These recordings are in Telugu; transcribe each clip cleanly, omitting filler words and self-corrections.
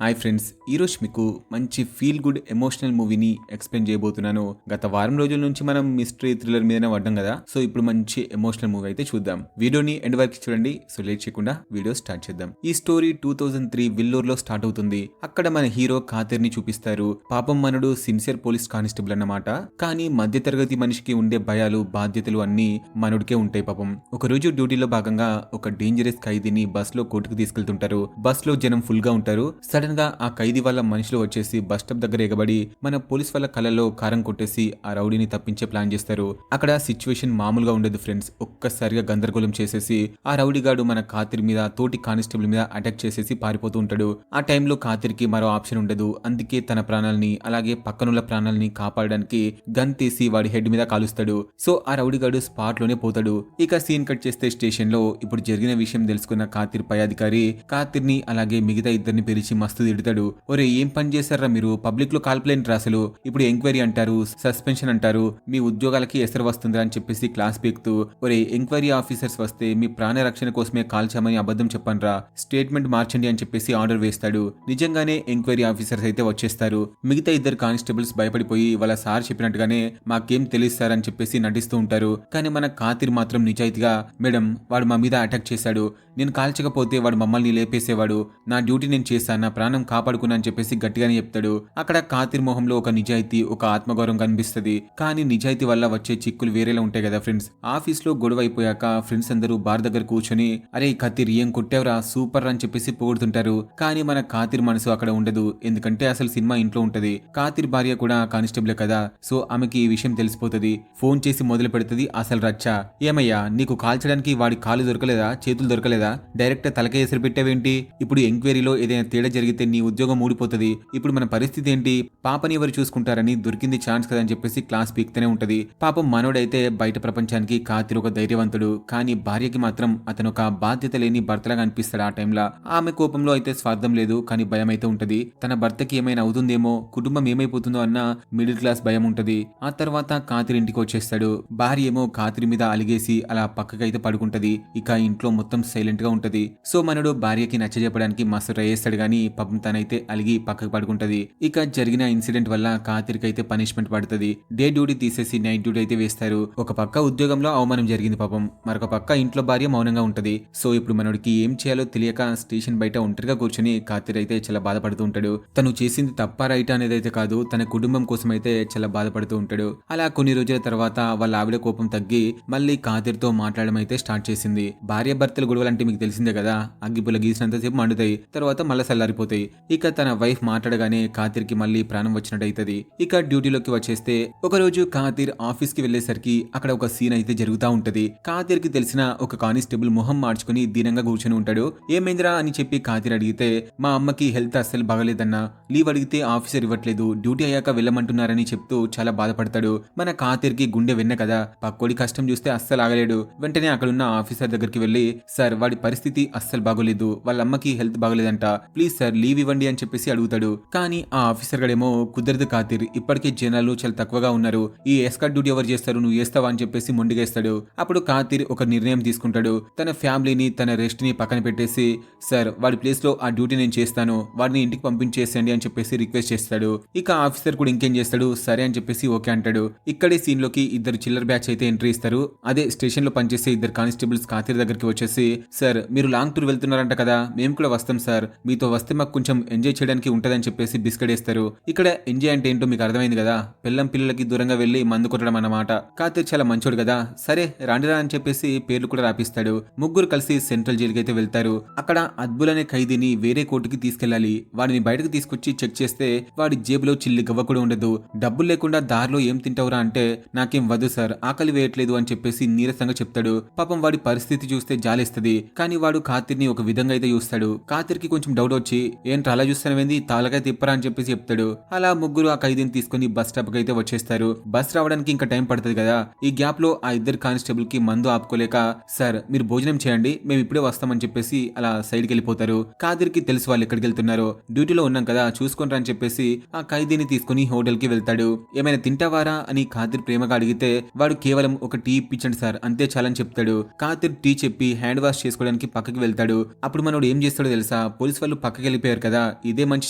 హాయ్ ఫ్రెండ్స్, ఈరోజు మీకు మంచి ఫీల్ గుడ్ ఎమోషనల్ మూవీని ఎక్స్ప్లెయిన్ చేయబోతున్నాను. గత వారం రోజుల నుంచి మనం మిస్టరీ థ్రిల్లర్ మీదనే పడ్డాం కదా, సో ఇప్పుడు మంచి ఎమోషనల్ మూవీ అయితే చూద్దాం. వీడియోని ఎండ్ వరకు చూడండి. సో లేట్ చేయకుండా వీడియో స్టార్ట్ చేద్దాం. ఈ స్టోరీ 2003 విల్లూరులో స్టార్ట్ అవుతుంది. అక్కడ మన హీరో ఖాతిర్ని చూపిస్తారు. పాపం మనడు సిన్సియర్ పోలీస్ కానిస్టేబుల్ అన్నమాట. కానీ మధ్యతరగతి మనిషికి ఉండే భయాలు, బాధ్యతలు అన్ని మనుడికే ఉంటాయి పాపం. ఒక రోజు డ్యూటీలో భాగంగా ఒక డేంజరస్ ఖైదీని బస్ లో కోర్టుకు తీసుకెళ్తుంటారు. బస్ లో జనం ఫుల్ గా ఉంటారు. సడన్ గా ఆ ఖైదీ వాళ్ళ మనుషులు వచ్చేసి బస్ స్టాప్ దగ్గర ఎగబడి మన పోలీస్ వాళ్ళ కళ్ళలో కారం కొట్టేసి ఆ రౌడీని తప్పించే ప్లాన్ చేస్తారు. అక్కడ సిచ్యువేషన్ మామూలుగా ఉండదు ఫ్రెండ్స్. ఒక్కసారిగా గందరగోళం చేసేసి ఆ రౌడీగాడు మన ఖాతిర్ మీద, తోటి కానిస్టేబుల్ మీద అటాక్ చేసేసి పారిపోతూ ఉంటాడు. ఆ టైంలో ఖాతిర్కి మరో ఆప్షన్ ఉండదు. అందుకే తన ప్రాణాలని అలాగే పక్కనున్న ప్రాణాలని కాపాడడానికి గన్ తీసి వాడి హెడ్ మీద కాలుస్తాడు. సో ఆ రౌడీగాడు స్పాట్ లోనే పోతాడు. ఇక సీన్ కట్ చేస్తే స్టేషన్ లో ఇప్పుడు జరిగిన విషయం తెలుసుకున్న ఖాతిర్ పై అధికారి ఖాతిర్ని అలాగే మిగతా ఇద్దరిని పిలిచి మస్తు తిడతాడు. ఒరే, ఏం పని చేశారా మీరు? పబ్లిక్ లో కాల్పులేంటి అసలు? ఇప్పుడు ఎంక్వైరీ అంటారు, సస్పెన్షన్ అంటారు, మీ ఉద్యోగాలకి ఎసరు వస్తుందా అని చెప్పేసి క్లాస్ పీక్తూ, ఒరే ఎంక్వైరీ ఆఫీసర్స్ వస్తే మీ ప్రాణ రక్షణ కోసమే కాల్చామని అబద్ధం చెప్పండ్రా, స్టేట్మెంట్ మార్చండి అని చెప్పేసి ఆర్డర్ వేస్తాడు. నిజంగానే ఎంక్వైరీ ఆఫీసర్స్ అయితే వచ్చేస్తారు. మిగతా ఇద్దరు కానిస్టేబుల్స్ భయపడిపోయి వాళ్ళ సార్ చెప్పినట్టుగానే మాకేం తెలియదు సార్ అని చెప్పేసి నటిస్తూ ఉంటారు. కానీ మన ఖాతిర్ మాత్రం నిజాయితీగా, మేడం వాడు మా మీద అటాక్ చేశాడు, నేను కాల్చకపోతే వాడు మమ్మల్ని లేపేసేవాడు, నా డ్యూటీ నేను చేశాను, నా ప్రాణం కాపాడుకున్నా అని చెప్పేసి గట్టిగానే చెప్తాడు. అక్కడ ఖాతిర్ మొహంలో ఒక నిజాయితీ, ఒక ఆత్మగౌరవం కనిపిస్తుంది. కానీ నిజాయితీ వల్ల వచ్చే చిక్కులు వేరేలా ఉంటాయి కదా ఫ్రెండ్స్. ఆఫీస్ లో గొడవ అయిపోయాక ఫ్రెండ్స్ అందరూ బార్ దగ్గర కూర్చొని, అరే ఖాతిర్ ఏం కొట్టావురా, సూపర్ అని చెప్పేసి పొగుడుతుంటారు. కానీ మన ఖాతిర్ మనసు అక్కడ ఉండదు. ఎందుకంటే అసలు సినిమా ఇంట్లో ఉంటది. ఖాతిర్ భార్య కూడా కానిస్టేబుల్ కదా, సో ఆమెకి ఈ విషయం తెలిసిపోతుంది. ఫోన్ చేసి మొదలు పెడుతుంది అసలు రచ్చ. ఏమయ్యా, నీకు కాల్చడానికి వాడి కాలు దొరకలేదా, చేతులు దొరకలేదా, డైరెక్ట్ తలకే ఎసరు పెట్టావేంటి? ఇప్పుడు ఎంక్వైరీలో ఏదైనా తేడా జరిగితే నీ ఉద్యోగం ఊడిపోతుంది. ఇప్పుడు మన పరిస్థితి ఏంటి? పాపని ఎవరు చూసుకుంటారని, దొరికింది ఛాన్స్ కదా అని చెప్పేసి క్లాస్ పీక్తూనే ఉంటది. పాపం మనోడైతే బయట ప్రపంచానికి ఖాతిర్ ఒక ధైర్యవంతుడు, కానీ భార్యకి మాత్రం అతను ఒక బాధ్యత లేని భర్తలాగా అనిపిస్తాడు. ఆ టైంలో ఆమె కోపంలో అయితే స్వార్థం లేదు, కానీ భయం అయితే ఉంటది. తన భర్తకి ఏమైనా అవుతుందేమో, కుటుంబం ఏమైపోతుందో అన్న మిడిల్ క్లాస్ భయం ఉంటది. ఆ తర్వాత ఖాతిర్ ఇంటికి వచ్చేస్తాడు. భార్య ఏమో ఖాతిర్ మీద అలిగేసి అలా పక్కకైతే పడుకుంటది. ఇక ఇంట్లో మొత్తం సైలెంట్ గా ఉంటది. సో మనడు భార్యకి నచ్చజెప్పడానికి మస్తు ట్రై చేస్తాడు, గానీ పాపం తనైతే అలిగి పక్కకు పడుకుంటది. ఇక జరిగిన ఇన్సిడెంట్ వల్ల ఖాతిర్కి అయితే పనిష్మెంట్ పడుతుంది. డే డ్యూటీ తీసేసి నైట్ డ్యూటీ అయితే వేస్తారు. ఒక పక్క ఉద్యోగంలో అవమానం జరిగింది పాపం, మరొక పక్క ఇంట్లో భార్య మౌనంగా ఉంటది. సో ఇప్పుడు మనోడికి ఏం చేయాలో తెలియక స్టేషన్ బయట ఒంటరిగా కూర్చొని ఖాతిర్ అయితే చాలా బాధపడుతూ ఉంటాడు. తను చేసింది తప్ప రైట్ అనేది అయితే కాదు, తన కుటుంబం కోసం అయితే చాలా బాధపడుతూ ఉంటాడు. అలా కొన్ని రోజుల తర్వాత వాళ్ళ ఆవిడ కోపం తగ్గి మళ్ళీ ఖాతిర్ తో మాట్లాడడం అయితే స్టార్ట్ చేసింది. భార్య భర్తల గొడవలంటే మీకు తెలిసిందే కదా, అగ్గిపుల్ల గీసినంతసేపు మండుతాయి, తర్వాత మళ్ళీ చల్లారిపోతాయి. ఇక తన వైఫ్ మాట్లాడగానే ఖాతిర్ కి మళ్ళీ ప్రాణం వచ్చినట్టు అవుతుంది. ఇక డ్యూటీలోకి వచ్చేస్తే ఒక రోజు ఖాతిర్ ఆఫీస్ కి వెళ్లేసరికి అక్కడ ఒక సీన్ అయితే జరుగుతూ ఉంటది. ఖాతిర్ కి తెలిసిన ఒక కానిస్టేబుల్ మొహం మార్చుకుని దీనంగా కూర్చొని ఉంటాడు. ఏమైందిరా అని చెప్పి ఖాతిర్ అడిగితే, మా అమ్మకి హెల్త్ అస్సలు బాగలేదన్నా, లీవ్ అడిగితే ఆఫీసర్ ఇవ్వట్లేదు, డ్యూటీ అయ్యాక వెళ్ళమంటున్నారని చెప్తూ చాలా బాధపడతాడు. మన ఖాతిర్ కి గుండె వెన్న కదా, పక్కోడి కష్టం చూస్తే అస్సలు ఆగలేడు. వెంటనే అక్కడున్న ఆఫీసర్ దగ్గరికి వెళ్లి, సార్ వాడి పరిస్థితి అస్సలు బాగోలేదు, వాళ్ళ అమ్మకి హెల్త్ బాగలేదంట, ప్లీజ్ సార్ లీవ్ ఇవ్వండి అని చెప్పేసి అడుగుతాడు. కానీ ఆ ఆఫీసర్ గడేమో, కుదరదు ఖాతిర్, ఇప్పటికే జనాలు చాలా తక్కువగా ఉన్నారు, ఈ ఎస్కార్ట్ డ్యూటీ ఎవరు చేస్తారు, నువ్వు చేస్తావా అని చెప్పేసి మొండిగేస్తాడు. అప్పుడు ఖాతిర్ ఒక నిర్ణయం తీసుకుంటాడు. తన ఫ్యామిలీని, తన రెస్ట్ ని పక్కన పెట్టేసి, సార్ వాడి ప్లేస్ లో ఆ డ్యూటీ నేను చేస్తాను, వాడిని ఇంటికి పంపించేసండి అని చెప్పేసి రిక్వెస్ట్ చేస్తాడు. ఇక ఆఫీసర్ కూడా ఇంకేం చేస్తాడు, సరే అని చెప్పేసి ఓకే అంటాడు. ఇక్కడే సీన్ లోకి ఇద్దరు చిల్లర్ బ్యాచ్ అయితే ఎంట్రీ ఇస్తారు. అదే స్టేషన్ లో పనిచేసే ఇద్దరు కానిస్టేబుల్స్ ఖాతిర్ దగ్గరికి వచ్చేసి, సార్ మీరు లాంగ్ టూర్ వెళ్తున్నారంట కదా, మేము కూడా వస్తాం సార్, మీతో వస్తే మాకు కొంచెం ఎంజాయ్ చేయడానికి ఉంటదని చెప్పేసి బిస్కెట్ వేస్తారు. ఇక్కడ ఎంజాయ్ అంటే ఏంటో మీకు అర్థమైంది కదా, పిల్లం పిల్లలకి దూరంగా వెళ్లి మందు కొట్టడం అన్నమాట. ఖాతిర్ చాలా మంచోడు కదా, సరే రాండిరా అని చెప్పేసి పేర్లు కూడా రాపిస్తాడు. ముగ్గురు కలిసి సెంట్రల్ జైలుకి అయితే వెళ్తారు. అక్కడ అద్బుల్ అనే ఖైదీని వేరే కోర్టుకి తీసుకెళ్లాలి. వాడిని బయటకు తీసుకొచ్చి చెక్ చేస్తే వాడి జేబులో చిల్లి గవ్వ కూడా ఉండదు. డబ్బులు లేకుండా దారిలో ఏం తింటావురా అంటే, నాకేం వద్దు సార్, ఆకలి వేయట్లేదు అని చెప్పేసి నీరసంగా చెప్తాడు. పాపం వాడి పరిస్థితి చూస్తే జాలేస్తుంది. కానీ వాడు ఖాతిర్ని ఒక విధంగా అయితే చూస్తాడు. ఖాతిర్ కి కొంచెం డౌట్ వచ్చి, ఏంట్రా అలా చూస్తానవేంది, తాలకాయ తిప్పరా అని చెప్పేసి చెప్తాడు. అలా ముగ్గురు ఆ ఖైదీని తీసుకుని బస్ స్టాప్ కి అయితే వచ్చేస్తారు. బస్ రావడానికి ఇంకా టైం పడుతుంది కదా. ఈ గ్యాప్ లో ఆ ఇద్దరు కానిస్టేబుల్ కి మందు ఆపుకోలేక, సార్ మీరు భోజనం చేయండి, మేము ఇప్పుడే వస్తామని చెప్పేసి అలా సైడ్కి వెళ్ళిపోతారు. ఖాతిర్ కి తెలుసు వాళ్ళు ఎక్కడికి వెళ్తున్నారో, డ్యూటీలో ఉన్నాం కదా చూసుకుంటారా అని చెప్పేసి ఆ ఖైదీని తీసుకుని హోటల్ కి వెళ్తాడు. ఏమైనా తింటావారా అని ఖాతిర్ ప్రేమగా అడిగితే, వాడు కేవలం ఒక టీ ఇప్పించండి సార్ అంతే చాలని చెప్తాడు. ఖాతిర్ టీ చెప్పి హ్యాండ్ వాష్ చేసుకోవడానికి పక్కకి వెళ్తాడు. అప్పుడు మనోడు ఏం చేస్తాడో తెలుసా, పోలీస్ వాళ్ళు పక్కకి వెళ్ళిపోయారు అయ్యారు కదా, ఇదే మంచి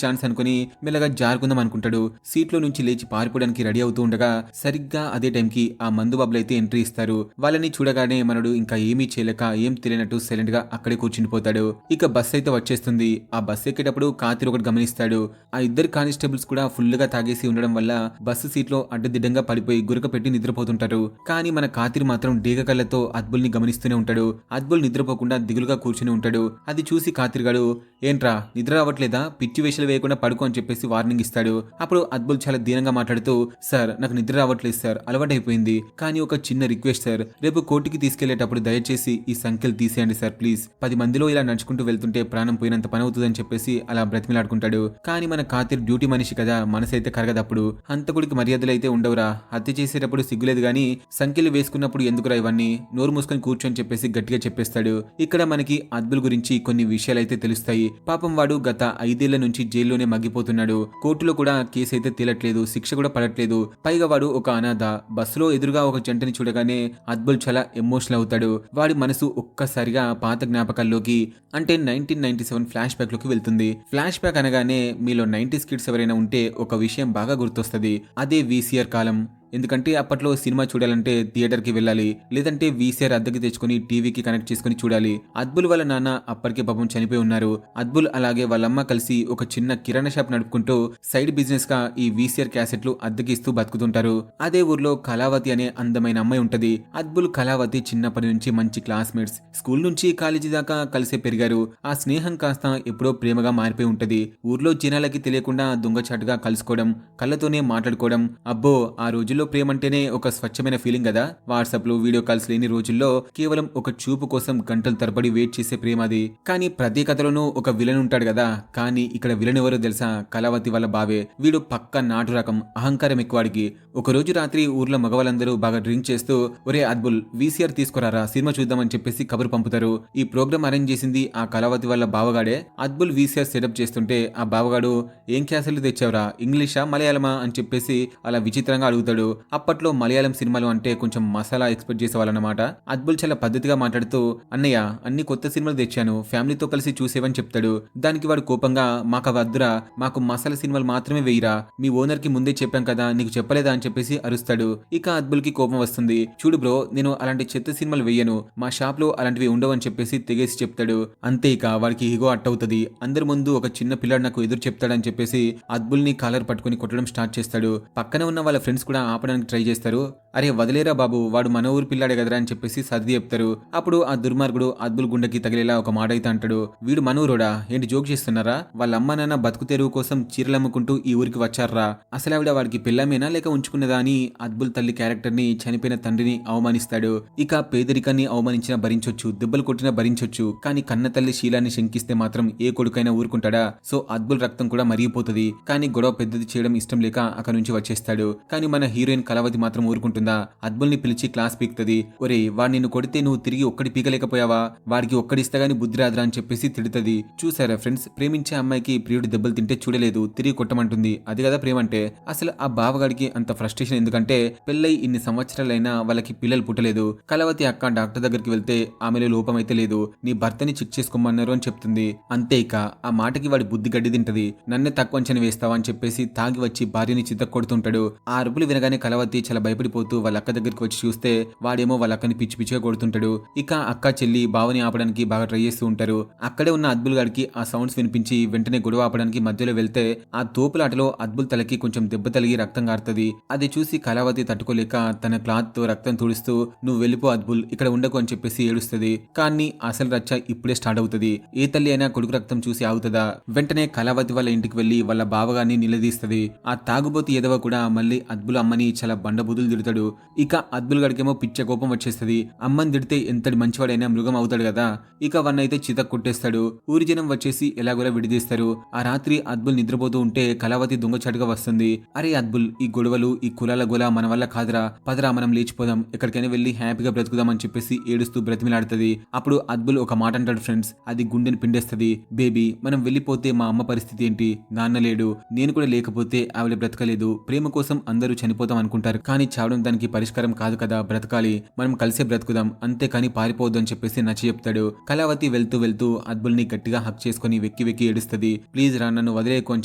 ఛాన్స్ అనుకుని మెల్లగా జారుకుందాం అనుకుంటాడు. సీట్లో నుంచి లేచి పారిపోవడానికి రెడీ అవుతూ ఉండగా సరిగ్గా అదే టైంకి ఆ మందు బాబులు అయితే ఎంట్రీ ఇస్తారు. వాళ్ళని చూడగానే మనడు ఇంకా ఏమీ చేయలేక ఏం తెలియనట్టు సైలెంట్ గా అక్కడే కూర్చుండిపోతాడు. ఇక బస్ అయితే వచ్చేస్తుంది. ఆ బస్ ఎక్కేటప్పుడు కాతిర్ ఒకటి గమనిస్తాడు. ఆ ఇద్దరు కానిస్టేబుల్స్ కూడా ఫుల్ గా తాగేసి ఉండడం వల్ల బస్సు సీట్లో అడ్డదిడ్డంగా పడిపోయి గురక పెట్టి నిద్రపోతుంటారు. కానీ మన కాతిర్ మాత్రం డేగ కళ్ళతో అద్బుల్ ని గమనిస్తూనే ఉంటాడు. అద్బుల్ నిద్రపోకుండా దిగులుగా కూర్చుని ఉంటాడు. అది చూసి కాతిర్ గాడు ఏంట్రా నిద్ర రావట్లేదా, పిచ్చి వేషాలు వేయకుండా పడుకో అని చెప్పేసి వార్నింగ్ ఇస్తాడు. అప్పుడు అద్బుల్ చాలా దీనంగా మాట్లాడుతూ సార్ నాకు నిద్ర రావట్లేదు సార్, అలవాటైపోయింది. కానీ ఒక చిన్న రిక్వెస్ట్ సార్, రేపు కోర్టుకి తీసుకెళ్లేటప్పుడు దయచేసి ఈ సంఖ్యలు తీసేయండి సార్ ప్లీజ్. 10 మందిలో ఇలా నడుచుకుంటూ వెళ్తుంటే ప్రాణం పోయినంత పని అవుతుందని చెప్పేసి అలా బ్రతిమిలాడుకుంటాడు. కానీ మన కాతిర్ డ్యూటీ మనిషి కదా, మనసైతే కరగదప్పుడు. హంతకుడికి మర్యాదలు అయితే ఉండవురా, హత్య చేసేటప్పుడు సిగ్గులేదు గానీ సంఖ్యలు వేసుకున్నప్పుడు ఎందుకురా ఇవన్నీ, నోరు మూసుకొని కూర్చొని చెప్పేసి గట్టిగా చెప్పేస్తాడు. ఇక్కడ మనకి అద్బుల్ గురించి కొన్ని విషయాలైతే తెలుస్తాయి. పాపం వాడు గత 5 ఏళ్ల నుంచి జైల్లోనే మగ్గిపోతున్నాడు. కోర్టులో కూడా కేసు అయితే తేలట్లేదు, శిక్ష కూడా పడట్లేదు. పైగా వాడు ఒక అనాథ. బస్సులో ఎదురుగా ఒక జంటని చూడగానే అద్బుల్ చాలా ఎమోషనల్ అవుతాడు. వాడి మనసు ఒక్కసారిగా పాత జ్ఞాపకాల్లోకి అంటే 1997 ఫ్లాష్ బ్యాక్ లోకి వెళ్తుంది. ఫ్లాష్ బ్యాక్ అనగానే మీలో 90s కిడ్స్ ఎవరైనా ఉంటే ఒక విషయం బాగా గుర్తొస్తుంది. అదే VCR కాలం. ఎందుకంటే అప్పట్లో సినిమా చూడాలంటే థియేటర్కి వెళ్ళాలి, లేదంటే VCR అద్దెకి తెచ్చుకుని టీవీకి కనెక్ట్ చేసుకుని చూడాలి. అద్బుల్ వాళ్ళ నాన్న అప్పటికే పాపం చనిపోయి ఉన్నారు. అద్బుల్ అలాగే వాళ్ళమ్మ కలిసి ఒక చిన్న కిరాణా షాప్ నడుపుకుంటూ సైడ్ బిజినెస్ గా ఈ VCR క్యాసెట్లు అద్దెకిస్తూ బతుకుతుంటారు. అదే ఊర్లో కళావతి అనే అందమైన అమ్మాయి ఉంటది. అద్బుల్ కళావతి చిన్నప్పటి నుంచి మంచి క్లాస్మేట్స్. స్కూల్ నుంచి కాలేజీ దాకా కలిసే పెరిగారు. ఆ స్నేహం కాస్త ఎప్పుడో ప్రేమగా మారిపోయి ఉంటది. ఊర్లో జనాలకి తెలియకుండా దొంగచాటుగా కలుసుకోవడం, కళ్ళతోనే మాట్లాడుకోవడం. అబ్బో, ఆ రోజుల్లో ప్రేమంటేనే ఒక స్వచ్ఛమైన ఫీలింగ్ కదా. వాట్సాప్ లో వీడియో కాల్స్ లేని రోజుల్లో కేవలం ఒక చూపు కోసం గంటలు తరబడి వెయిట్ చేసే ప్రేమ అది. కానీ ప్రతి కథలోనూ ఒక విలన్ ఉంటాడు కదా, కానీ ఇక్కడ విలన్ ఎవరో తెలుసా, కళావతి వాళ్ళ బావే. వీడు పక్క నాటు రకం, అహంకారం ఎక్కువాడికి. ఒక రోజు రాత్రి ఊర్లో మగవాళ్ళందరూ బాగా డ్రింక్ చేస్తూ ఒరే అద్బుల్ VCR తీసుకురారా సినిమా చూద్దామని చెప్పేసి కబురు పంపుతారు. ఈ ప్రోగ్రామ్ అరేంజ్ చేసింది ఆ కళావతి వాళ్ళ బావగాడే. అద్బుల్ VCR సెటప్ చేస్తుంటే ఆ బావగాడు ఏం క్యాసెట్లు తెచ్చావురా, ఇంగ్లీషా మలయాళమా అని చెప్పేసి అలా విచిత్రంగా అడుగుతాడు. అప్పట్లో మలయాళం సినిమాలు అంటే కొంచెం మసాలా ఎక్స్పెక్ట్ చేసేవాళ్ళనమాట. అద్బుల్ చాలా పద్ధతిగా మాట్లాడుతూ అన్నయ్య అన్ని కొత్త సినిమాలు తెచ్చాను, ఫ్యామిలీతో కలిసి చూసేవని చెప్తాడు. దానికి వాడు కోపంగా మాకు వద్దురా, మాకు మసాలా సినిమాలు మాత్రమే వేయిరా, మీ ఓనర్ కి ముందే చెప్పాం కదా, నీకు చెప్పలేదా అని చెప్పేసి అరుస్తాడు. ఇక అద్బుల్ కి కోపం వస్తుంది. చూడు బ్రో, నేను అలాంటి చెత్త సినిమాలు వేయను, మా షాప్ లో అలాంటివి ఉండవని చెప్పేసి తెగేసి చెప్తాడు. అంతే, ఇక వాడికి ఈగో అట్టవుతుంది. అందరి ముందు ఒక చిన్న పిల్లాడు నాకు ఎదురు చెప్తాడని చెప్పేసి అద్బుల్ ని కాలర్ పట్టుకుని కొట్టడం స్టార్ట్ చేస్తాడు. పక్కన ఉన్న వాళ్ళ ఫ్రెండ్స్ కూడా ఆపడానికి ట్రై చేస్తారు. అరే వదిలేరా బాబు, వాడు మన ఊరు పిల్లాడే కదరా అని చెప్పేసి సర్ది చెప్తారు. అప్పుడు ఆ దుర్మార్గుడు అద్బుల్ గుండెకి తగిలేలా ఒక మాట అయితే అంటాడు. వీడు మనూరోడా, ఏంటి జోక్ చేస్తున్నారా, వాళ్ళ అమ్మ నాన్న బతుకు తెరువు కోసం చీరలు అమ్ముకుంటూ ఈ ఊరికి వచ్చారా, అసలు ఆవిడ వాడికి పిల్లమేనా లేక ఉంచుకున్నదా అని అద్బుల్ తల్లి క్యారెక్టర్ ని, చనిపోయిన తండ్రిని అవమానిస్తాడు. ఇక పేదరికాన్ని అవమానించినా భరించొచ్చు, దెబ్బలు కొట్టినా భరించొచ్చు, కానీ కన్న తల్లి శీలాన్ని శంకిస్తే మాత్రం ఏ కొడుకైనా ఊరుకుంటాడా. సో అద్బుల్ రక్తం కూడా మరిగిపోతుంది. కానీ గొడవ పెద్దది చేయడం ఇష్టం లేక అక్కడి నుంచి వచ్చేస్తాడు. కానీ మన హీరోయిన్ కళావతి మాత్రం ఊరుకుంటుందా. అద్బుల్ ని పిలిచి క్లాస్ పీక్తది. ఒరే వాడు నిన్ను కొడితే నువ్వు తిరిగి ఒక్కడి పీకలేకపోయావా, వాడికి ఒక్కడిస్తే గానీ బుద్ధి రాదురా అని చెప్పేసి తిడుతుంది. చూసారా ఫ్రెండ్స్, ప్రేమించే అమ్మాయికి ప్రియుడు దెబ్బలు తింటే చూడలేదు, తిరిగి కొట్టమంటుంది. అది కదా ప్రేమ అంటే. అసలు ఆ బావగాడికి అంత ఫ్రస్ట్రేషన్ ఎందుకంటే పెళ్ళై ఇన్ని సంవత్సరాలైనా వాళ్ళకి పిల్లలు పుట్టలేదు. కళావతి అక్క డాక్టర్ దగ్గరికి వెళ్తే ఆమెలో లోపం అయితే లేదు, నీ భర్తని చెక్ చేసుకోమన్నారు అని చెప్తుంది. అంతే, ఇక ఆ మాటకి వాడి బుద్ధి గడ్డి తింటది. నన్నే తక్కువ అంచనా వేస్తావా అని చెప్పేసి తాగి వచ్చి భార్యని చిత్త కొడుతుంటాడు. ఆ అరుపులు వినగానే కళావతి చాలా భయపడిపోతూ వాళ్ళ అక్క దగ్గరికి వచ్చి చూస్తే వాడేమో వాళ్ళ అక్కని పిచ్చి పిచ్చిగా కొడుతుంటాడు. ఇక అక్క చెల్లి బావని ఆపడానికి బాగా ట్రై చేస్తూ ఉంటారు. అక్కడే ఉన్న అద్బుల్ గాడికి ఆ సౌండ్స్ వినిపించి వెంటనే గొడవ ఆపడానికి మధ్యలో వెళ్తే ఆ తోపులాటలో అద్బుల్ తలకి కొంచెం దెబ్బ తలిగి రక్తం కారుతుంది. అది చూసి కళావతి తట్టుకోలేక తన క్లాత్ తో రక్తం తుడుస్తూ నువ్వు వెళ్ళిపో అద్బుల్, ఇక్కడ ఉండకు అని చెప్పేసి ఏడుస్తుంది. కానీ అసలు రచ్చ ఇప్పుడే స్టార్ట్ అవుతుంది. ఏ తల్లి అయినా కొడుకు రక్తం చూసి ఆగుతుందా. వెంటనే కళావతి వాళ్ళ ఇంటికి వెళ్లి వాళ్ళ బావగాన్ని నిలదీస్తుంది. ఆ తాగుబోతు ఎదవ కూడా మళ్ళీ అద్బుల్ అమ్మని చాలా బండబుద్ధులు తిడతాడు. ఇక అద్బుల్ గడికేమో పిచ్చ కోపం వచ్చేస్తుంది. అమ్మని తిడితే ఎంతటి మంచివాడైనా మృగం అవుతాడు కదా. ఇక వన్నైతే చిత కొట్టేస్తాడు. ఊరి జనం వచ్చేసి ఎలాగోలా విడిదీస్తారు. ఆ రాత్రి అద్బుల్ నిద్రపోతూ ఉంటే కళావతి దొంగచాటుగా వస్తుంది. అరే అద్బుల్, ఈ గొడవలు ఈ కులాల గొల మన వల్ల కాదురా, పదరా మనం లేచిపోదాం, ఎక్కడికైనా వెళ్లి హ్యాపీగా బ్రతుకుదాం అని చెప్పేసి ఏడుస్తూ బ్రతిమిలాడుతుంది. అప్పుడు అద్బుల్ ఒక మాట అంటాడు ఫ్రెండ్స్, అది గుండెని పిండేస్తుంది. బేబీ, మనం వెళ్ళిపోతే మా అమ్మ పరిస్థితి ఏంటి, నాన్న లేడు, నేను కూడా లేకపోతే ఆవిడ బ్రతకలేదు, ప్రేమ కోసం అందరూ చనిపోతాం చనిపోతాం అనుకుంటారు, కానీ చావడం దానికి పరిష్కారం కాదు కదా, బ్రతకాలి, మనం కలిసే బ్రతుకుదాం, అంతేకాని పారిపోవద్దు అని చెప్పేసి నచ్చ చెప్తాడు. కళావతి వెళ్తూ వెళ్తూ అద్బుల్ని గట్టిగా హక్ చేసుకుని వెక్కి వెక్కి ఏడుస్తుంది. ప్లీజ్ రా, నన్ను వదిలేకు అని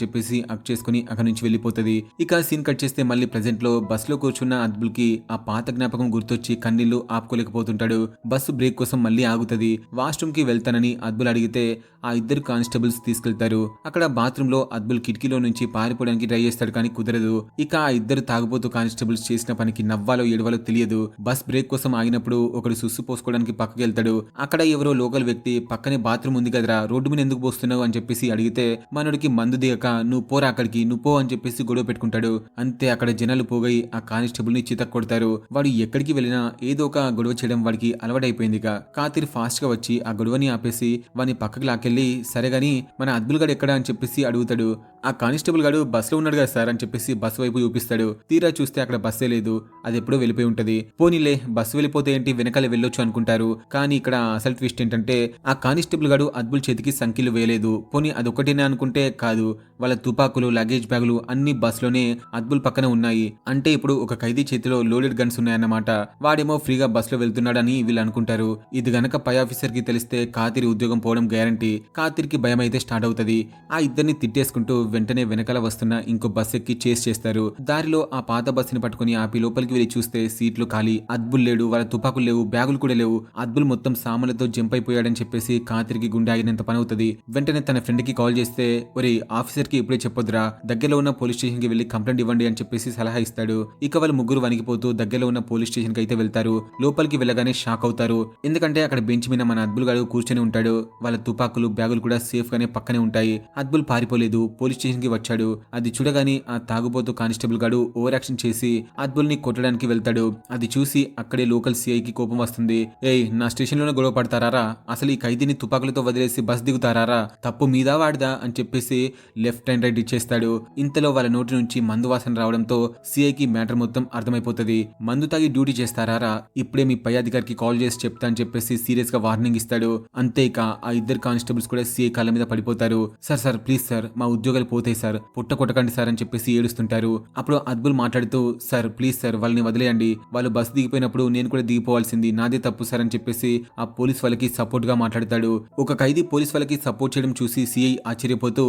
చెప్పేసి హక్ చేసుకుని అక్కడి నుంచి వెళ్ళిపోతుంది. ఇక సీన్ కట్ చేస్తే మళ్ళీ ప్రెజెంట్ లో బస్ లో కూర్చున్న అద్బుల్ కి ఆ పాత జ్ఞాపకం గుర్తొచ్చి కన్నీళ్లు ఆపుకోలేకపోతుంటాడు. బస్సు బ్రేక్ కోసం మళ్ళీ ఆగుతుంది. వాష్రూమ్ కి వెళ్తానని అద్బుల్ అడిగితే ఆ ఇద్దరు కానిస్టేబుల్స్ తీసుకెళ్తారు. అక్కడ బాత్రూమ్ లో అద్బుల్ కిటికీలో నుంచి పారిపోవడానికి ట్రై చేస్తాడు, కానీ కుదరదు. ఇక ఆ ఇద్దరు తాగుబోతూ కానిస్టేబుల్స్ చేసిన పనికి నవ్వాలో ఏడవాలో తెలియదు. బస్ బ్రేక్ కోసం ఆగినప్పుడు ఒకడు సుస్సు పోసుకోవడానికి పక్కకి వెళ్తాడు. అక్కడ ఎవరో లోకల్ వ్యక్తి పక్కనే బాత్రూమ్ ఉంది కదరా, రోడ్డు మీద ఎందుకు పోస్తున్నావు అని చెప్పేసి అడిగితే మనోడికి మందు దిగక నువ్వు పోరా అక్కడికి, నువ్వు పో అని చెప్పేసి గొడవ పెట్టుకుంటాడు. అంతే అక్కడ జనాలు పోగై ఆ కానిస్టేబుల్ ని చితక్ కొడతారు. వాడు ఎక్కడికి వెళ్ళినా ఏదో ఒక గొడవ చేయడం వాడికి అలవాటైపోయింది. కాతిర్ ఫాస్ట్ గా వచ్చి ఆ గొడవని ఆపేసి వాడిని పక్కకి లాకెళ్లి సరేగాని మన అద్బుల్ గడు ఎక్కడా అని చెప్పేసి అడుగుతాడు. ఆ కానిస్టేబుల్ గాడు బస్ లో ఉన్నాడు కదా సార్ అని చెప్పేసి బస్ వైపు చూపిస్తాడు. తీరా చూస్తే అక్కడ బస్సే లేదు, అది ఎప్పుడో వెళ్ళిపోయి ఉంటది. పోనీలే బస్సు వెళ్ళిపోతే ఏంటి, వెనకాల వెళ్ళొచ్చు అనుకుంటారు. కానీ ఇక్కడ అసలు ట్విస్ట్ ఏంటంటే ఆ కానిస్టేబుల్ గాడు అద్బుల్ చేతికి సంఖ్యలు వేయలేదు. పోనీ అదొక్కటేనా అనుకుంటే కాదు, వాళ్ళ తుపాకులు లగేజ్ బ్యాగులు అన్ని బస్ లోనే అద్బుల్ పక్కన ఉన్నాయి. అంటే ఇప్పుడు ఒక ఖైదీ చేతిలో లోడెడ్ గన్స్ ఉన్నాయన్నమాట. వాడేమో ఫ్రీగా బస్ లో వెళ్తున్నాడని వీళ్ళు అనుకుంటారు. ఇది గనక పై ఆఫీసర్ కి తెలిస్తే కాతిరి ఉద్యోగం పోవడం గ్యారంటీ. కాతిరికి భయం అయితే స్టార్ట్ అవుతుంది. ఆ ఇద్దరిని తిట్టేసుకుంటూ వెంటనే వెనకాల వస్తున్న ఇంకో బస్ ఎక్కి చేస్ చేస్తారు. దారిలో ఆ పాత బస్సుని పట్టుకుని ఆపి లోపలికి వెళ్లి చూస్తే సీట్లు ఖాళీ, అద్బుల్ లేడు, వాళ్ళ తుపాకులు లేవు, బ్యాగులు కూడా లేవు. అద్బుల్ మొత్తం సామాన్లతో జంప్ అయిపోయాడని చెప్పేసి కాతిరికి గుండె ఆగినంత పని అవుతుంది. వెంటనే తన ఫ్రెండ్ కి కాల్ చేస్తే ఒరే ఆఫీసర్ కి ఇప్పుడే చెప్పొద్దురా, దగ్గరలో ఉన్న పోలీస్ స్టేషన్ కి వెళ్లి కంప్లైంట్ ఇవ్వండి అని చెప్పేసి సలహా ఇస్తాడు. ఇక వాళ్ళు ముగ్గురు వణికిపోతూ దగ్గరలో ఉన్న పోలీస్ స్టేషన్ కి అయితే వెళ్తారు. లోపలికి వెళ్ళగానే షాక్ అవుతారు. ఎందుకంటే అక్కడ బెంచ్ మీద మన అద్బుల్ గాడు కూర్చొని ఉంటాడు. వాళ్ళ తుపాకులు బ్యాగులు కూడా సేఫ్ గానే పక్కనే ఉంటాయి. అద్బుల్ పారిపోలేదు, పోలీస్ స్టేషన్ కి వచ్చాడు. అది చూడగానే ఆ తాగుబోతు కానిస్టేబుల్ గాడు ఓవర్ యాక్షన్ చేసి అద్బుల్ ని కొట్టడానికి వెళ్తాడు. అది చూసి అక్కడే లోకల్ సిఐకి కోపం వస్తుంది. ఏయ్ నా స్టేషన్ లోనే గొడవ పడతారా, అసలు ఈ ఖైదీని తుపాకులతో వదిలేసి బస్ దిగుతారా, తప్పు మీదా వాడిదా అని చెప్పేసి లెఫ్ట్ అండ్ రైట్ ఇచ్చేస్తాడు. ఇంతలో వాళ్ళ నోటి నుంచి మందు వాసన రావడంతో సిఐకి మ్యాటర్ మొత్తం అర్థమైపోతుంది. మందు తాగి డ్యూటీ చేస్తారా, ఇప్పుడే మీ పై అధికారికి కాల్ చేసి చెప్తా అని చెప్పేసి సీరియస్ గా వార్నింగ్ ఇస్తాడు. అంతే ఇక ఆ ఇద్దరు కానిస్టేబుల్స్ కూడా సిఐ కాళ్ళ మీద పడిపోతారు. సార్ సార్ ప్లీజ్ సార్, మా ఉద్యోగాలు పోతాయి సార్, పుట్ట కొట్టకండి సార్ అని చెప్పేసి ఏడుస్తుంటారు. అప్పుడు అద్బుల్ మాట్లాడుతూ సార్ ప్లీజ్ సార్ వాళ్ళని వదిలేయండి, వాళ్ళు బస్సు దిగిపోయినప్పుడు నేను కూడా దిగిపోవాల్సింది, నాదే తప్పు సార్ అని చెప్పేసి ఆ పోలీస్ వాళ్ళకి సపోర్ట్ గా మాట్లాడతాడు. ఒక ఖైదీ పోలీస్ వాళ్ళకి సపోర్ట్ చేయడం చూసి సిఐ ఆశ్చర్యపోతూ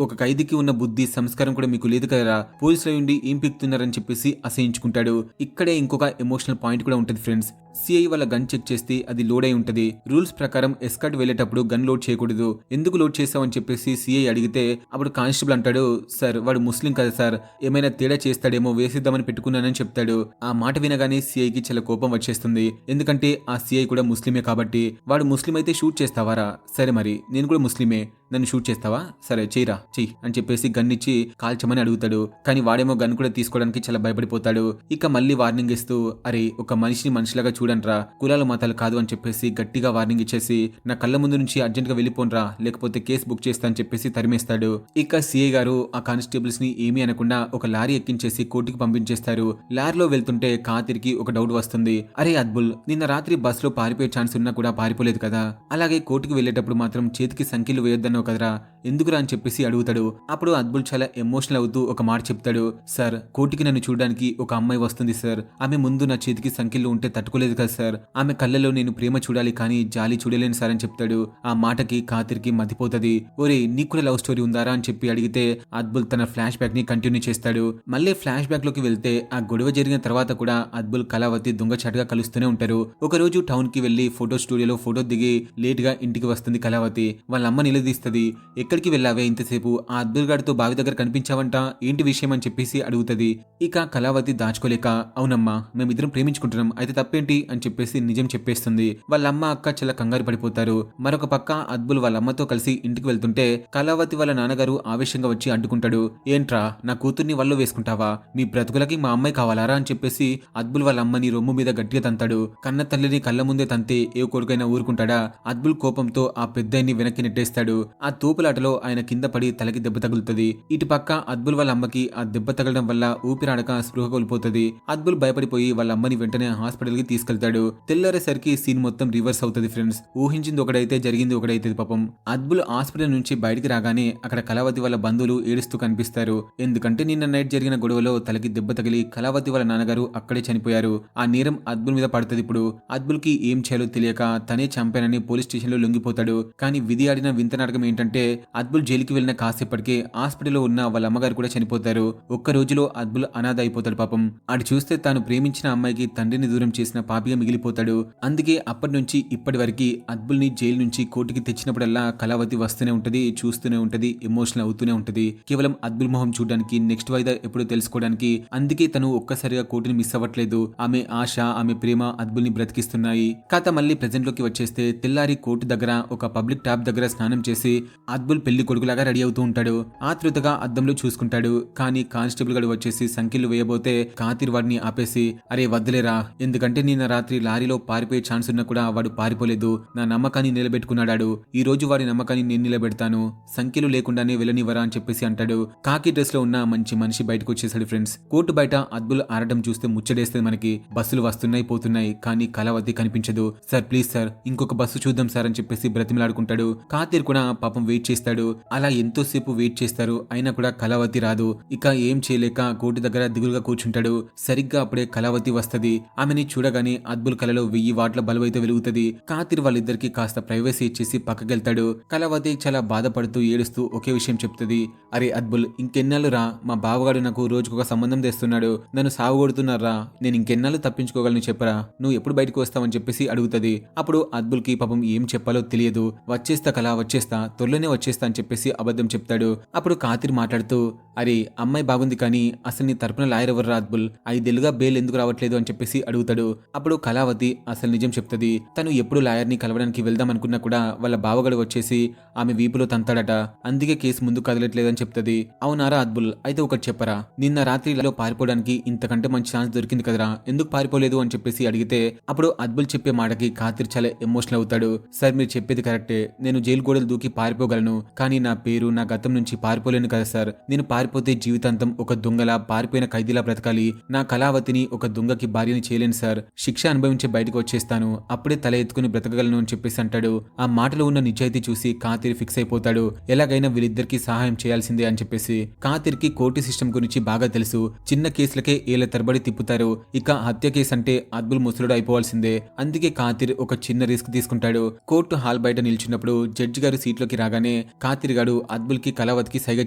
ఒక ఖైదీకి ఉన్న బుద్ధి సంస్కారం కూడా మీకు లేదు కదా, పోలీసులు ఉండి ఏం పిక్తున్నారని చెప్పేసి అసహించుకుంటాడు. ఇక్కడే ఇంకొక ఎమోషనల్ పాయింట్ కూడా ఉంటుంది ఫ్రెండ్స్. సిఐ వాళ్ళ గన్ చెక్ చేస్తే అది లోడ్ అయి ఉంటది. రూల్స్ ప్రకారం ఎస్కార్ట్ వెళ్లేటప్పుడు గన్ లోడ్ చేయకూడదు, ఎందుకు లోడ్ చేసావని చెప్పేసి సిఐ అడిగితే అప్పుడు కానిస్టేబుల్ అంటాడు సార్ వాడు ముస్లిం కదా సార్, ఏమైనా తేడా చేస్తాడేమో వేసిద్దామని పెట్టుకున్నానని చెప్తాడు. ఆ మాట వినగానే సిఐకి చాలా కోపం వచ్చేస్తుంది. ఎందుకంటే ఆ సిఐ కూడా ముస్లిమే కాబట్టి. వాడు ముస్లిం అయితే షూట్ చేస్తావారా, సరే మరి నేను కూడా ముస్లిమే, నన్ను షూట్ చేస్తావా, సరే చెయ్యిరా చెయ్యి అని చెప్పేసి గన్ ఇచ్చి కాల్చమని అడుగుతాడు. కానీ వాడేమో గన్ కూడా తీసుకోవడానికి చాలా భయపడిపోతాడు. ఇక మళ్ళీ వార్నింగ్ ఇస్తూ అరే ఒక మనిషిని మనిషిలాగా చూడండిరా, కులాల మతాలు కాదు అని చెప్పేసి గట్టిగా వార్నింగ్ ఇచ్చేసి నా కళ్ళ ముందు నుంచి అర్జెంట్ గా వెళ్ళిపోనరా లేకపోతే కేసు బుక్ చేస్తా అని చెప్పేసి తరిమేస్తాడు. ఇక సిఐ గారు ఆ కానిస్టేబుల్స్ ని ఏమీ అనకుండా ఒక లారీ ఎక్కించేసి కోర్టుకి పంపించేస్తారు. లారీలో వెళ్తుంటే కాతిరికి ఒక డౌట్ వస్తుంది. అరే అద్బుల్ నిన్న రాత్రి బస్ లో పారిపోయే ఛాన్స్ ఉన్నా కూడా పారిపోలేదు కదా, అలాగే కోర్టుకి వెళ్లేటప్పుడు మాత్రం చేతికి సంఖ్యలు వేయొద్దన్నావు కదరా, ఎందుకురా అని చెప్పేసి అడుగుతాడు. అప్పుడు అద్బుల్ చాలా ఎమోషనల్ అవుతూ ఒక మాట చెప్తాడు. సార్ కోర్టుకి నన్ను చూడడానికి ఒక అమ్మాయి వస్తుంది సార్, ఆమె ముందు నా చేతికి సంఖ్యలు ఉంటే తట్టుకోలేదు కదా సార్, ఆమె కళ్ళలో నేను ప్రేమ చూడాలి కానీ జాలి చూడలేను సార్ అని చెప్తాడు. ఆ మాటకి కాతిరికి మతిపోతుంది. ఒరే నీకు కూడా లవ్ స్టోరీ ఉందారా అని చెప్పి అడిగితే అద్బుల్ తన ఫ్లాష్ బ్యాక్ ని కంటిన్యూ చేస్తాడు. మళ్ళీ ఫ్లాష్ బ్యాక్ లోకి వెళ్తే ఆ గొడవ జరిగిన తర్వాత కూడా అద్బుల్ కళావతి దొంగచాటుగా కలుస్తూనే ఉంటారు. ఒక రోజు టౌన్ కి వెళ్లి ఫోటో స్టూడియోలో ఫోటో దిగి లేట్ గా ఇంటికి వస్తుంది కళావతి. వాళ్ళ అమ్మ నిలదీస్తుంది. ఎక్కడికి వెళ్ళావే ఇంతసేపు, ఆ అద్బుల్ గారితో బావి దగ్గర కనిపించావంట, ఏంటి విషయం అని చెప్పేసి అడుగుతుంది. ఇక కళావతి దాచుకోలేక అవునమ్మా మేమిద్దరం ప్రేమించుకుంటున్నాం, అయితే తప్పేంటి అని చెప్పేసి నిజం చెప్పేస్తుంది. వాళ్ళ అమ్మ అక్క చాలా కంగారు పడిపోతారు. మరొక పక్క అద్బుల్ వాళ్ళ అమ్మతో కలిసి ఇంటికి వెళ్తుంటే కళావతి వాళ్ళ నాన్నగారు ఆవేశంగా వచ్చి అడ్డుకుంటాడు. ఏంట్రా నా కూతుర్ని వల్ల వేసుకుంటావా, మీ బ్రతుకులకి మా అమ్మాయి కావాలారా అని చెప్పేసి అద్బుల్ వాళ్ళ అమ్మని రొమ్ము మీద గట్టిగా తంతాడు. కన్న తల్లిని కళ్ళ ముందే తంతే ఏ కొడుకైనా ఊరుకుంటాడా. అద్బుల్ కోపంతో ఆ పెద్దాయిని వెనక్కి నెట్టేస్తాడు. ఆ తోపులాటలో ఆయన కింద పడి తలకి దెబ్బ తగులుతుంది. ఇటు పక్క అద్బుల్ వాళ్ళ అమ్మకి ఆ దెబ్బ తగలడం వల్ల ఊపిరాడక స్పృహ కోల్పోతుంది. అద్బుల్ భయపడిపోయి వాళ్ళ అమ్మని వెంటనే హాస్పిటల్ కి తీసుకెళ్తాడు. తీసుకెళ్తాడు. తెల్లారేసరికి సీన్ మొత్తం రివర్స్ అవుతుంది ఫ్రెండ్స్. ఊహించింది ఒకటైతే జరిగింది ఒకటైతే పాపం. అద్భుల్ హాస్పిటల్ నుంచి బయటికి రాగానే అక్కడ కళావతి వాళ్ళ బంధువులు ఏడుస్తూ కనిపిస్తారు. ఎందుకంటే నిన్న నైట్ జరిగిన గొడవలో తలకి దెబ్బ తగిలి కళావతి వాళ్ళ నాన్నగారు అక్కడే చనిపోయారు. ఆ నేరం అద్భుల్ మీద పడుతుంది. ఇప్పుడు అద్భుల్ కి ఏం చేయాలో తెలియక తనే చంపానని పోలీస్ స్టేషన్ లో లొంగిపోతాడు. కానీ విధి ఆడిన వింత నాటకం ఏంటంటే అద్భుల్ జైలుకి వెళ్లిన కాసేపటికే హాస్పిటల్లో ఉన్న వాళ్ళ అమ్మగారు కూడా చనిపోతారు. ఒక్క రోజులో అద్భుల్ అనాథ అయిపోతాడు పాపం. ఆడు చూస్తే తాను ప్రేమించిన అమ్మాయికి తండ్రిని దూరం చేసిన పాపిగా మిగిలిపోతాడు. అందుకే అప్పటి నుంచి ఇప్పటి వరకు అద్భుల్ని జైలు నుంచి కోర్టుకి తెచ్చినప్పుడల్లా కళావతి వస్తూనే ఉంటది, చూస్తూనే ఉంటది, ఎమోషనల్ అవుతూనే ఉంటది. కేవలం అద్భుల్ మొహం చూడడానికి, నెక్స్ట్ వాయిదా ఎప్పుడో తెలుసుకోవడానికి. అందుకే తను ఒక్కసారిగా కోర్టుని మిస్ అవ్వట్లేదు. ఆమె ఆశ, ఆమె ప్రేమ అద్భుల్ని బ్రతికిస్తున్నాయి. కథ మళ్ళీ ప్రెజెంట్ లోకి వచ్చేస్తే తెల్లారి కోర్టు దగ్గర ఒక పబ్లిక్ ట్యాప్ దగ్గర స్నానం చేసి అద్భుల్ పెళ్లి కొడుకులాగా రెడీ అవుతూ ఉంటాడు. ఆతృతగా అద్దంలో చూసుకుంటాడు. కానీ కానిస్టేబుల్ గడు వచ్చేసి సంఖ్యలు వేయబోతే కాతిర్ వాడిని ఆపేసి, అరే వద్దులేరా, ఎందుకంటే నిన్న రాత్రి లారీలో పారిపోయే ఛాన్స్ ఉన్నా కూడా వాడు పారిపోలేదు. నా నమ్మకాన్ని నిలబెట్టుకున్నాడు. ఈ రోజు వాడి నమ్మకాన్ని నేను నిలబెడతాను. సంఖ్యలు లేకుండానే వెళ్ళనివ్వరా అని చెప్పేసి అంటాడు. కాకి డ్రెస్ లో ఉన్న మంచి మనిషి బయటకు వచ్చేసాడు ఫ్రెండ్స్. కోర్టు బయట అద్భుల్ ఆడటం చూస్తే ముచ్చడేస్తుంది మనకి. బస్సులు వస్తున్నాయి పోతున్నాయి, కానీ కళావతి కనిపించదు. సార్ ప్లీజ్ సార్, ఇంకొక బస్సు చూద్దాం సార్ అని చెప్పేసి బ్రతిమలాడుకుంటాడు. కాతిర్ కూడా పాపం వెయిట్ చేస్తాడు. అలా ఎంతోసేపు వెయిట్ చేస్తారు, అయినా కూడా కళావతి రాదు. ఇక ఏం చేయలేక కోర్టు దగ్గర దిగులుగా కూర్చుంటాడు. సరిగ్గా అప్పుడే కళావతి వస్తది. ఆమెని చూడగానే అద్భుల్ కళలో 1000 వాట్ల బలువైతే వెలుగుతుంది. కాతిర్ వాళ్ళిద్దరికి కాస్త ప్రైవసీ ఇచ్చేసి పక్కకెళ్తాడు. కళావతి చాలా బాధపడుతూ ఏడుస్తూ ఒకే విషయం చెప్తుంది. అరే అద్భుల్, ఇంకెన్నాళ్ళు రా, మా బావగాడు నాకు రోజుకొక సంబంధం తెస్తున్నాడు, నన్ను సాగుగొడుతున్నారా, నేను ఇంకెన్నాళ్ళు తప్పించుకోగలను చెప్పరా, నువ్వు ఎప్పుడు బయటకు వస్తావని చెప్పేసి అడుగుతుంది. అప్పుడు అద్భుల్ కి పాపం ఏం చెప్పాలో తెలియదు. వచ్చేస్తా కళ, వచ్చేస్తా, త్వరలోనే వచ్చేస్తా అని చెప్పేసి అబద్ధం చెప్తాడు. అప్పుడు కాతిర్ మాట్లాడుతూ, అరే అమ్మాయి బాగుంది కానీ అసలు నీ తరపున లాయర్ ఎవర్రా అద్భుల్, 5 ఏళ్లుగా బెయిల్ ఎందుకు రావట్లేదు అని చెప్పేసి అడుగుతాడు. అప్పుడు కళావతి అసలు నిజం చెప్తుంది. తను ఎప్పుడు లాయర్ని కలవడానికి వెళ్దాం అనుకున్నా కూడా వాళ్ళ బావగడు వచ్చేసి ఆమె వీపులో తంతాడట. అందుకే కేసు ముందు కదలట్లేదని చెప్తుంది. అవునారా అద్భుల్, అయితే ఒకటి చెప్పరా, నిన్న రాత్రిలో పారిపోవడానికి ఇంతకంటే మంచి ఛాన్స్ దొరికింది కదరా, ఎందుకు పారిపోలేదు అని చెప్పేసి అడిగితే అప్పుడు అద్భుల్ చెప్పే మాటకి కాతిర్ చాలా ఎమోషనల్ అవుతాడు. సార్ మీరు చెప్పేది కరెక్టే, నేను జైలు గోడలు దూకి పారిపోగలను, కానీ నా పేరు, నా గతం నుంచి పారిపోలేను కదా సార్. నేను పారిపోతే జీవితాంతం ఒక దొంగలా, పారిపోయిన ఖైదీలా బ్రతకాలి. నా కళావతిని ఒక దొంగకి భార్యని చేయలేను సార్. శిక్ష అనుభవించి బయటకు వచ్చేస్తాను, అప్పుడే తల ఎత్తుకుని బ్రతకగలను అని చెప్పేసి అంటాడు. ఆ మాటలో ఉన్న నిజాయితీ చూసి కాతిర్ ఫిక్స్ అయిపోతాడు. ఎలాగైనా వీళ్ళిద్దరికి సహాయం చేయాల్సిందే అని చెప్పేసి. కాతిర్ కి కోర్టు సిస్టమ్ గురించి బాగా తెలుసు. చిన్న కేసులకే ఏళ్ల తరబడి తిప్పుతారు. ఇక హత్య కేసు అంటే అద్భుల్ ముసలుడు అయిపోవాల్సిందే. అందుకే కాతిర్ ఒక చిన్న రిస్క్ తీసుకుంటాడు. కోర్టు హాల్ బయట నిల్చున్నప్పుడు జడ్జి గారు సీట్లోకి రాగానే కాతిర్ గాడు అద్భుల్ కి కళావతికి సైగ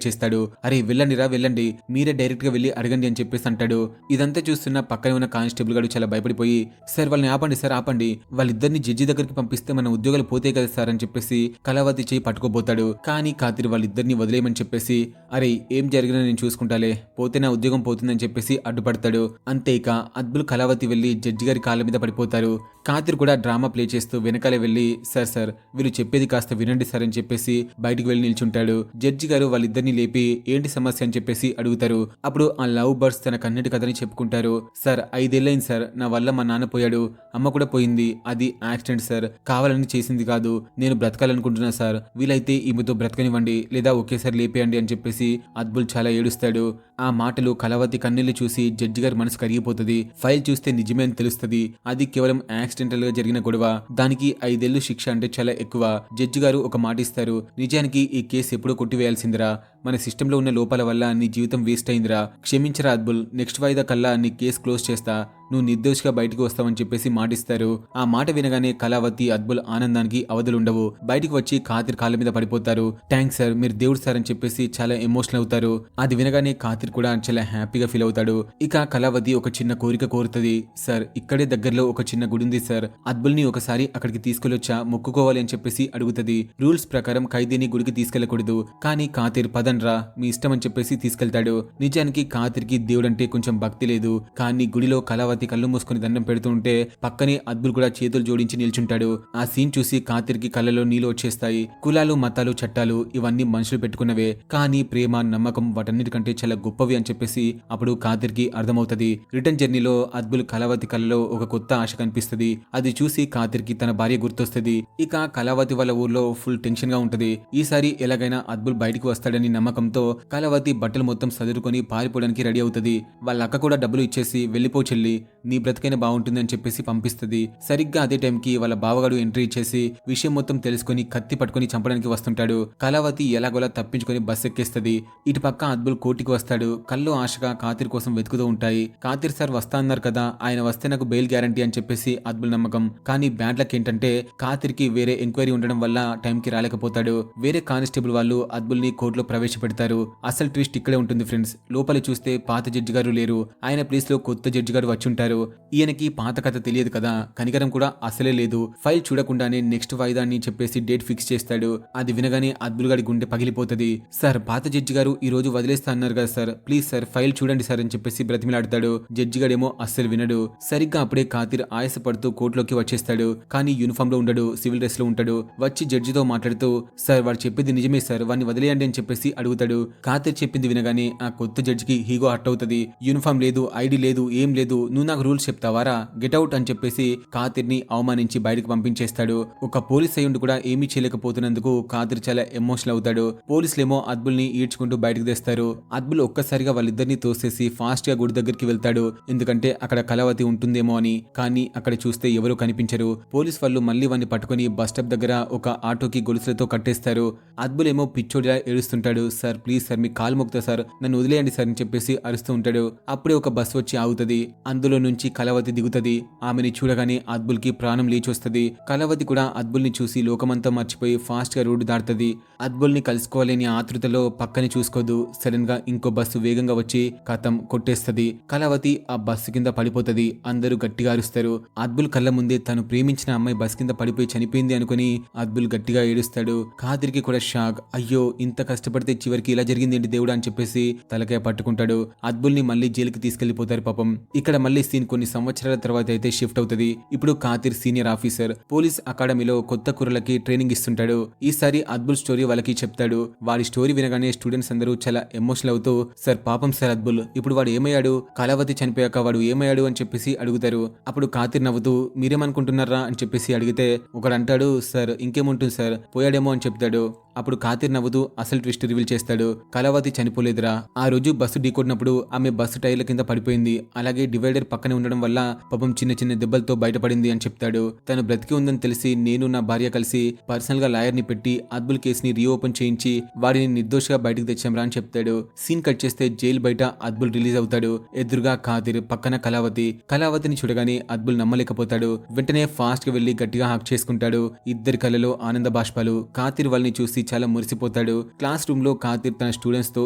చేస్తాడు. అరే వెళ్ళండిరా వెళ్ళండి, మీరే డైరెక్ట్ గా వెళ్ళి అడగండి అని చెప్పేసి అంటాడు. ఇదంతా చూస్తున్న పక్కనే ఉన్న కానిస్టేబుల్ గాడు చాలా భయపడిపోయి, సార్ వాళ్ళని ఆపండి సార్ ఆపండి, వాళ్ళిద్దరిని జడ్జి దగ్గరికి పంపిస్తే మన ఉద్యోగాలు పోతే కదా సార్ అని చెప్పేసి కళావతి చేయి పట్టుకోబోతాడు. కానీ కాతిర్ వాళ్ళిద్దరిని వదిలేయమని చెప్పేసి, అరే ఏం జరిగినా నేను చూసుకుంటాలే, పోతే నా ఉద్యోగం పోతుందని చెప్పేసి అడ్డుపడతాడు. అంతే ఇక అద్భుల్ కళావతి వెళ్లి జడ్జి గారి కాళ్ళ మీద పడిపోతారు. కాతిర్ కూడా డ్రామా ప్లే చేస్తూ వెనకాలే వెళ్లి, సార్ సార్ వీళ్ళు చెప్పేది కాస్త వినండి సార్ అని చెప్పేసి బయటికి వెళ్లి నిల్చుంటాడు. జడ్జి గారు వాళ్ళిద్దరిని లేపి ఏంటి సమస్య అని చెప్పేసి అడుగుతారు. అప్పుడు ఆ లవ్ బర్డ్స్ తన కన్నీటి కథని చెప్పుకుంటారు. సార్ 5 ఏళ్ళైంది సార్, నా వల్ల మా నాన్న పోయాడు, అమ్మ కూడా పోయింది, అది యాక్సిడెంట్ సార్, కావాలని చేసింది కాదు, నేను బ్రతకాలనుకుంటున్నా సార్, వీలైతే ఈమెతో బ్రతకనివ్వండి లేదా ఒకేసారి లేపేయండి అని చెప్పేసి అద్భుల్ చాలా ఏడుస్తాడు. ఆ మాటలు కళావతి కన్నీళ్లు చూసి జడ్జి గారి మనసు కరిగిపోతుంది. ఫైల్ చూస్తే నిజమే అని తెలుస్తుంది. అది కేవలం యాక్సిడెంటల్ గా జరిగిన గొడవ, దానికి 5 ఏళ్లు శిక్ష అంటే చాలా ఎక్కువ. జడ్జి గారు ఒక మాట ఇస్తారు, నిజానికి ఈ కేసు ఎప్పుడో కొట్టివేయాల్సిందిరా, మన సిస్టంలో ఉన్న లోపాల వల్ల నీ జీవితం వేస్ట్ అయిందిరా, క్షమించరా అద్భుల్, నెక్స్ట్ వాయిదా కల్లా నీ కేసు క్లోజ్ చేస్తా, నువ్వు నిర్దోషిగా బయటకు వస్తావని చెప్పేసి మాటిస్తారు. ఆ మాట వినగానే కళావతి అద్భుల్ ఆనందానికి అవధులుండవు. బయటకు వచ్చి కాతిర్ కాళ్ళ మీద పడిపోతారు. థ్యాంక్స్ సార్, మీరు దేవుడు సార్ అని చెప్పేసి చాలా ఎమోషనల్ అవుతారు. అది వినగానే కాతిర్ కూడా చాలా హ్యాపీగా ఫీల్ అవుతాడు. ఇక కళావతి ఒక చిన్న కోరిక కోరుతుంది. సార్ ఇక్కడే దగ్గరలో ఒక చిన్న గుడి ఉంది సార్, అద్భుల్ని ఒకసారి అక్కడికి తీసుకెళ్లొచ్చా, మొక్కుకోవాలి అని చెప్పేసి అడుగుతుంది. రూల్స్ ప్రకారం ఖైదీని గుడికి తీసుకెళ్లకూడదు, కానీ కాతిర్ పదన్రా మీ ఇష్టం అని చెప్పేసి తీసుకెళ్తాడు. నిజానికి కాతిర్కి దేవుడంటే కొంచెం భక్తి లేదు, కానీ గుడిలో కళావతి కళ్ళు మూసుకుని దండం పెడుతుంటే పక్కనే అద్భుల్ కూడా చేతులు జోడించి నిల్చుంటాడు. ఆ సీన్ చూసి కాతిర్కి కళ్ళలో నీళ్లు వచ్చేస్తాయి. కులాలు, మతాలు, చట్టాలు ఇవన్నీ మనుషులు పెట్టుకున్నవే, కానీ ప్రేమ, నమ్మకం వాటన్నిటికంటే చాలా గొప్పవి అని చెప్పేసి అప్పుడు కాతిర్కి అర్థమవుతుంది. రిటర్న్ జర్నీలో అద్భుల్ కళావతి కళ్ళలో ఒక కొత్త ఆశ కనిపిస్తుంది. అది చూసి కాతిర్కి తన భార్య గుర్తొస్తుంది. ఇక కళావతి వాళ్ళ ఊర్లో ఫుల్ టెన్షన్ గా ఉంటది. ఈసారి ఎలాగైనా అద్భుల్ బయటికి వస్తాడని నమ్మకంతో కళావతి బట్టలు మొత్తం సదురుకొని పారిపోవడానికి రెడీ అవుతుంది. వాళ్ళ అక్క కూడా డబ్బులు ఇచ్చేసి వెళ్ళిపో చెల్లి, నీ బ్రతికైనా బాగుంటుంది అని చెప్పేసి పంపిస్తుంది. సరిగ్గా అదే టైంకి వాళ్ళ బావగాడు ఎంట్రీ ఇచ్చేసి విషయం మొత్తం తెలుసుకుని కత్తి పట్టుకుని చంపడానికి వస్తుంటాడు. కళావతి ఎలాగోలా తప్పించుకొని బస్ ఎక్కేస్తుంది. ఇటు పక్క అద్బుల్ కోర్టుకి వస్తాడు. కళ్ళు ఆశగా కాతిర్ కోసం వెతుకుతూ ఉంటాయి. కాతిర్ సార్ వస్తా అన్నారు కదా, ఆయన వస్తే నాకు బెయిల్ గ్యారంటీ అని చెప్పేసి అద్బుల్ నమ్మకం. కానీ బ్యాడ్ లక్ ఏంటంటే కాతిర్కి వేరే ఎంక్వైరీ ఉండడం వల్ల టైంకి రాలేకపోతాడు. వేరే కానిస్టేబుల్ వాళ్ళు అద్బుల్ ని కోర్టులో ప్రవేశపెడతారు. అసలు ట్విస్ట్ ఇక్కడే ఉంటుంది ఫ్రెండ్స్. లోపల చూస్తే పాత జడ్జి గారు లేరు. ఆయన ప్లేస్ లో కొత్త జడ్జి గారు వచ్చి ఉంటారు. ఈయనకి పాత కథ తెలియదు కదా, కనికరం కూడా అసలే లేదు. ఫైల్ చూడకుండానే నెక్స్ట్ వాయిదాన్ని చెప్పేసి డేట్ ఫిక్స్ చేస్తాడు. అది వినగానే అద్బుల్ గారి గుండె పగిలిపోతుంది. సార్ పాత జడ్జి గారు ఈ రోజు వదిలేస్తా అన్నారు కదా సార్, ప్లీజ్ సార్ ఫైల్ చూడండి సార్ అని చెప్పేసి బ్రతిమిలాడతాడు. జడ్జి గాడేమో అస్సలు వినడు. సరిగ్గా అప్పుడే కాతిర్ ఆయాసపడుతూ కోర్టులోకి వచ్చేస్తాడు. కానీ యూనిఫామ్ లో ఉండడు, సివిల్ డ్రెస్ లో ఉంటాడు. వచ్చి జడ్జితో మాట్లాడుతూ సార్ వాడు చెప్పింది నిజమే సార్, వాడిని వదిలేయండి అని చెప్పేసి అడుగుతాడు. కాతిర్ చెప్పింది వినగానే ఆ కొత్త జడ్జికి హీగో హర్ట్ అవుతుంది. యూనిఫామ్ లేదు, ఐడి లేదు, ఏం లేదు, నువ్వు నాకు రూల్స్ చెప్తావారా, గెట్ అవుట్ అని చెప్పేసి కాతిర్ ని అవమానించి బయటకు పంపించేస్తాడు. ఒక పోలీస్ అయ్యుండి కూడా ఏమీ చేయలేకపోతున్నందుకు కాతిర్ చాలా ఎమోషనల్ అవుతాడు. పోలీసులేమో అద్బుల్ ని ఈడ్చుకుంటూ బయటకు తెస్తారు. అద్బుల్ ఒక్కసారిగా వాళ్ళిద్దరిని తోసేసి ఫాస్ట్ గా గుడి దగ్గరికి వెళ్తాడు. ఎందుకంటే అక్కడ కళావతి ఉంటుందేమో అని. కానీ అక్కడ చూస్తే ఎవరూ కనిపించరు. పోలీస్ వాళ్ళు మళ్ళీ వాడిని పట్టుకుని బస్ స్టాప్ దగ్గర ఒక ఆటోకి గొలుసులతో కట్టేస్తారు. అద్బుల్ ఏమో పిచ్చోడిలా ఏడుస్తుంటాడు. సార్ ప్లీజ్ సార్ మీ కాలు మొక్కుతా సార్, నన్ను వదిలేయండి సార్ అని చెప్పేసి అరుస్తూ ఉంటాడు. అప్పుడే ఒక బస్ వచ్చి ఆగుతుంది. అందులో నుంచి కళావతి దిగుతుంది. ఆమెని చూడగానే అద్బుల్ కి ప్రాణం లేచొస్తుంది. కళావతి కూడా అద్బుల్ ని చూసి లోకమంతా మర్చిపోయి ఫాస్ట్ గా రోడ్డు దాటుతుంది. అద్బుల్ ని కలుసుకోవాలని ఆతృతలో పక్కని చూసుకోదు. సడన్ గా ఇంకో బస్సు వేగంగా వచ్చి కథం కొట్టేస్తుంది. కళావతి ఆ బస్సు కింద పడిపోతుంది. అందరూ గట్టిగా అరుస్తారు. అద్బుల్ కళ్ళ ముందే తను ప్రేమించిన అమ్మాయి బస్ కింద పడిపోయి చనిపోయింది అనుకుని అద్బుల్ గట్టిగా ఏడుస్తాడు. కాతిర్కి కూడా షాక్. అయ్యో ఇంత కష్టపడితే చివరికి ఇలా జరిగింది ఏంటి దేవుడు అని చెప్పేసి తలకాయ పట్టుకుంటాడు. అద్బుల్ ని మళ్ళీ జైలుకి తీసుకెళ్లిపోతారు పాపం. ఇక్కడ మళ్ళీ సీన్ కొన్ని సంవత్సరాల తర్వాత అయితే షిఫ్ట్ అవుతుంది. ఇప్పుడు కాతిర్ సీనియర్ ఆఫీసర్ పోలీస్ అకాడమీలో కొత్త కుర్రలకి ట్రైనింగ్ ఇస్తుంటాడు. ఈసారి అద్బుల్ స్టోరీ వాళ్ళకి చెప్తాడు. వాడి స్టోరీ వినగానే స్టూడెంట్స్ అందరూ చాలా ఎమోషనల్ అవుతూ సార్ పాపం సార్ అద్బుల్ ఇప్పుడు వాడు ఏమయ్యాడు, కళావతి చనిపోయాక వాడు ఏమయ్యాడు అని చెప్పేసి అడుగుతారు. అప్పుడు కాతిర్ నవ్వుతూ మీరేమనుకుంటున్నారా అని చెప్పేసి అడిగితే ఒకడు అంటాడు సార్ ఇంకేముంటుంది సార్ పోయాడేమో అని చెప్తాడు. అప్పుడు కాతిర్ నవ్వుతూ అసలు ట్విస్ట్ రివీల్ చేస్తాడు. కళావతి చనిపోలేదురా, ఆ రోజు బస్సు ఢీకొట్టినప్పుడు ఆమె బస్సు టైర్ల కింద పడిపోయింది. అలాగే డివైడర్ పక్కనే ఉండడం వల్ల పాపం చిన్న చిన్న దెబ్బలతో బయటపడింది అని చెప్తాడు. తను బ్రతికి ఉందని తెలిసి నేను నా భార్య కలిసి పర్సనల్ గా లాయర్ ని పెట్టి అద్బుల్ కేసుని రీఓపెన్ చేయించి వాడిని నిర్దోషిగా బయటకు తెచ్చాంరా అని చెప్తాడు. సీన్ కట్ చేస్తే జైలు బయట అద్బుల్ రిలీజ్ అవుతాడు. ఎదురుగా కాతిర్, పక్కన కళావతి. కళావతిని చూడగానే అద్బుల్ నమ్మలేకపోతాడు. వెంటనే ఫాస్ట్ గా వెళ్లి గట్టిగా హాక్ చేసుకుంటాడు. ఇద్దరి కళ్ళలో ఆనంద బాష్పాలు. కాతిర్ వాళ్ళని చూసి చాలా మురిసిపోతాడు. క్లాస్ రూమ్ లో కాతిర్ తన స్టూడెంట్స్ తో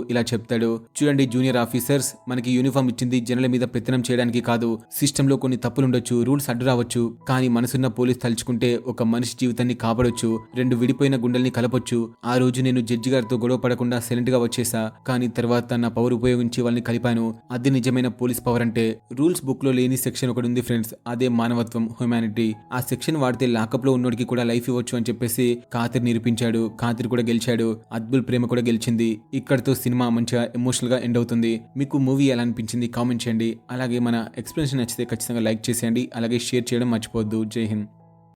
ఇలా చెప్తాడు. చూడండి జూనియర్ ఆఫీసర్స్, మనకి యూనిఫామ్ ఇచ్చింది జనాల మీద పెత్తనం చేయడానికి కాదు. సిస్టమ్ లో కొన్ని తప్పులుండొచ్చు, రూల్స్ అడ్డు రావచ్చు, కానీ మనసున్న పోలీస్ తలుచుకుంటే ఒక మనిషి జీవితాన్ని కాపాడొచ్చు, రెండు విడిపోయిన గుండెల్ని కలపొచ్చు. ఆ రోజు నేను జడ్జి గారితో గొడవ పడకుండా సైలెంట్ గా వచ్చేసా, కానీ తర్వాత నా పవర్ ఉపయోగించి వాళ్ళని కలిపాను. అది నిజమైన పోలీస్ పవర్ అంటే. రూల్స్ బుక్ లో లేని సెక్షన్ ఒకటి ఉంది ఫ్రెండ్స్, అదే మానవత్వం, హ్యూమానిటీ. ఆ సెక్షన్ వాడితే లాకప్ లో ఉన్నోడికి కూడా లైఫ్ ఇవ్వచ్చు అని చెప్పేసి కాతిర్ నిరూపించాడు. కాతిర్ కూడా గెలిచాడు. అద్బుల్ ప్రేమ కూడా గెలిచింది. ఇక్కడితో సినిమా మంచిగా ఎమోషనల్ గా ఎండ్ అవుతుంది. మీకు మూవీ ఎలా అనిపించింది కామెంట్ చేయండి. అలాగే మన ఎక్స్ప్లెనేషన్ నచ్చితే ఖచ్చితంగా లైక్ చేసేయండి. అలాగే షేర్ చేయడం మర్చిపోవద్దు. జై హింద్.